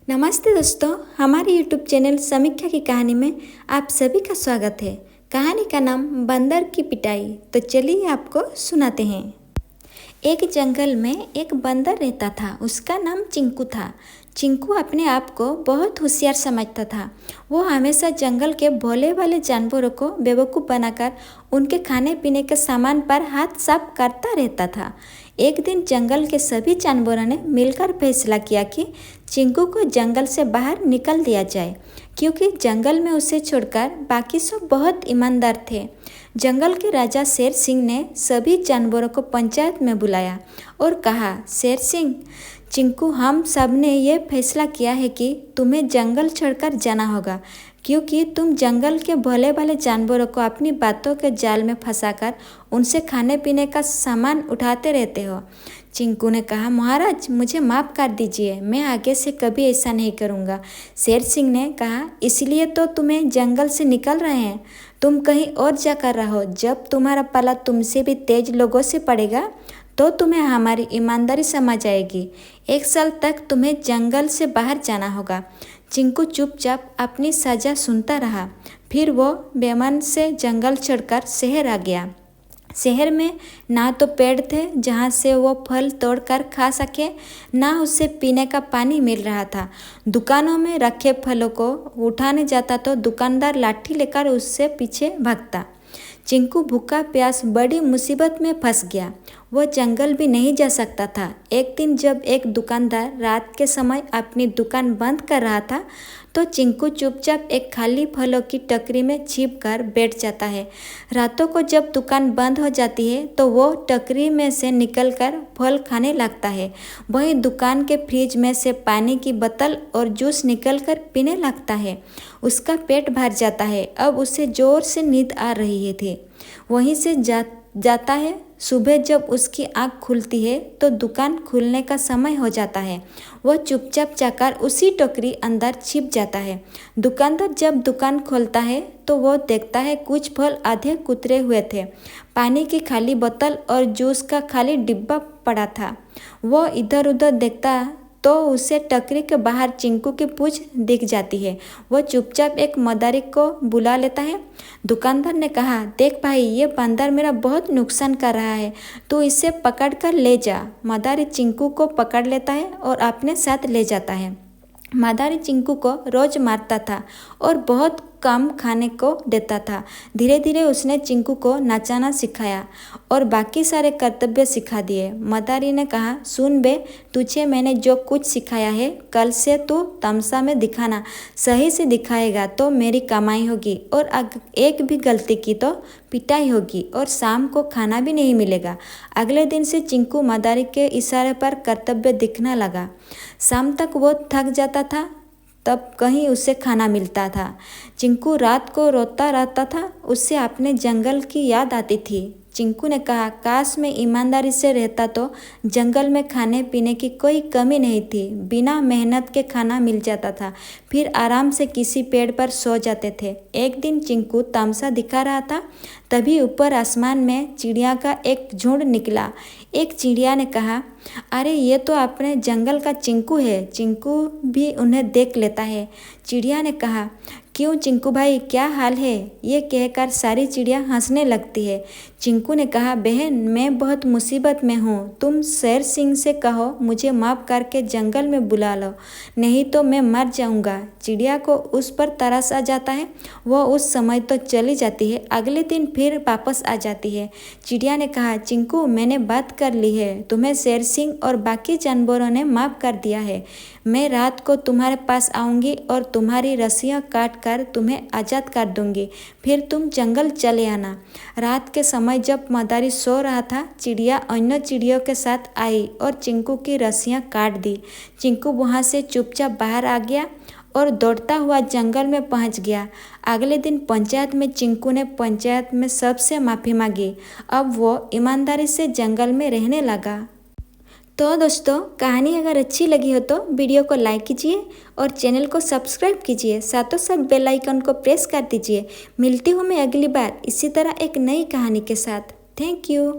नमस्ते दोस्तों, हमारे YouTube चैनल समीक्षा की कहानी में आप सभी का स्वागत है। कहानी का नाम बंदर की पिटाई। तो चलिए आपको सुनाते हैं। एक जंगल में एक बंदर रहता था। उसका नाम चिंकू था। चिंकू अपने आप को बहुत होशियार समझता था। वो हमेशा जंगल के भोले वाले जानवरों को बेवकूफ़ बनाकर उनके खाने पीने के सामान पर हाथ साफ करता रहता था। एक दिन जंगल के सभी जानवरों ने मिलकर फैसला किया कि चिंकू को जंगल से बाहर निकल दिया जाए, क्योंकि जंगल में उसे छोड़कर बाकी सब बहुत ईमानदार थे। जंगल के राजा शेर सिंह ने सभी जानवरों को पंचायत में बुलाया और कहा, शेर सिंह, चिंकू, हम सब ने ये फैसला किया है कि तुम्हें जंगल छोड़कर जाना होगा, क्योंकि तुम जंगल के भोले भाले जानवरों को अपनी बातों के जाल में फंसाकर उनसे खाने पीने का सामान उठाते रहते हो। चिंकू ने कहा, महाराज, मुझे माफ़ कर दीजिए, मैं आगे से कभी ऐसा नहीं करूँगा। शेर सिंह ने कहा, इसलिए तो तुम्हें जंगल से निकल रहे हैं, तुम कहीं और जाकर रहो। जब तुम्हारा पाला तुमसे भी तेज लोगों से पड़ेगा तो तुम्हें हमारी ईमानदारी समझ आएगी। 1 साल तक तुम्हें जंगल से बाहर जाना होगा। चिंकू चुपचाप अपनी सजा सुनता रहा। फिर वो बेमन से जंगल छोड़कर शहर आ गया। शहर में ना तो पेड़ थे जहाँ से वो फल तोड़कर खा सके, ना उसे पीने का पानी मिल रहा था। दुकानों में रखे फलों को उठाने जाता तो दुकानदार लाठी लेकर उससे पीछे भागता। चिंकू भूखा प्यास बड़ी मुसीबत में फंस गया। वो जंगल भी नहीं जा सकता था। एक दिन जब एक दुकानदार रात के समय अपनी दुकान बंद कर रहा था तो चिंकू चुपचाप एक खाली फलों की टोकरी में छिप कर बैठ जाता है। रातों को जब दुकान बंद हो जाती है तो वो टोकरी में से निकलकर फल खाने लगता है। वहीं दुकान के फ्रिज में से पानी की बोतल और जूस निकलकर पीने लगता है। उसका पेट भर जाता है। अब उसे जोर से नींद आ रही थी। वहीं से जाता है। सुबह जब उसकी आँख खुलती है तो दुकान खुलने का समय हो जाता है। वह चुपचाप जाकर उसी टोकरी अंदर छिप जाता है। दुकानदार जब दुकान खोलता है तो वो देखता है कुछ फल आधे कुतरे हुए थे। पानी की खाली बोतल और जूस का खाली डिब्बा पड़ा था। वो इधर उधर देखता तो उसे टोकरी के बाहर चिंकू की पूंछ दिख जाती है। वो चुपचाप एक मदारी को बुला लेता है। दुकानदार ने कहा, देख भाई, ये बंदर मेरा बहुत नुकसान कर रहा है, तू इसे पकड़ कर ले जा। मदारी चिंकू को पकड़ लेता है और अपने साथ ले जाता है। मदारी चिंकू को रोज मारता था और बहुत कम खाने को देता था। धीरे धीरे उसने चिंकू को नचाना सिखाया और बाकी सारे कर्तव्य सिखा दिए। मदारी ने कहा, सुन बे, तुझे मैंने जो कुछ सिखाया है, कल से तू तमसा में दिखाना। सही से दिखाएगा तो मेरी कमाई होगी, और अगर एक भी गलती की तो पिटाई होगी और शाम को खाना भी नहीं मिलेगा। अगले दिन से चिंकू मदारी के इशारे पर कर्तव्य दिखने लगा। शाम तक वो थक जाता था, तब कहीं उसे खाना मिलता था। चिंकू रात को रोता रहता था। उसे अपने जंगल की याद आती थी। चिंकू ने कहा, काश मैं ईमानदारी से रहता तो जंगल में खाने पीने की कोई कमी नहीं थी। बिना मेहनत के खाना मिल जाता था। फिर आराम से किसी पेड़ पर सो जाते थे। एक दिन चिंकू तमसा दिखा रहा था, तभी ऊपर आसमान में चिड़िया का एक झुंड निकला। एक चिड़िया ने कहा, अरे ये तो अपने जंगल का चिंकू है। चिंकू भी उन्हें देख लेता है। चिड़िया ने कहा, क्यों चिंकू भाई, क्या हाल है? ये कहकर सारी चिड़िया हंसने लगती है। चिंकू ने कहा, बहन, मैं बहुत मुसीबत में हूँ। तुम शेर सिंह से कहो मुझे माफ़ करके जंगल में बुला लो, नहीं तो मैं मर जाऊँगा। चिड़िया को उस पर तरस आ जाता है। वो उस समय तो चली जाती है, अगले दिन फिर वापस आ जाती है। चिड़िया ने कहा, चिंकू, मैंने बात कर ली है, तुम्हें शेर सिंह और बाकी जानवरों ने माफ़ कर दिया है। मैं रात को तुम्हारे पास आऊँगी और तुम्हारी रस्सियाँ काट कर तुम्हें आज़ाद कर दूँगी। फिर तुम जंगल चले आना। रात के समय जब मदारी सो रहा था, चिड़िया अन्य चिड़ियों के साथ आई और चिंकू की रस्सियाँ काट दी। चिंकू वहाँ से चुपचाप बाहर आ गया और दौड़ता हुआ जंगल में पहुँच गया। अगले दिन पंचायत में चिंकू ने पंचायत में सबसे माफ़ी मांगी। अब वो ईमानदारी से जंगल में रहने लगा। तो दोस्तों, कहानी अगर अच्छी लगी हो तो वीडियो को लाइक कीजिए और चैनल को सब्सक्राइब कीजिए। साथों साथ बेल आइकन को प्रेस कर दीजिए। मिलती हूँ मैं अगली बार इसी तरह एक नई कहानी के साथ। Thank you.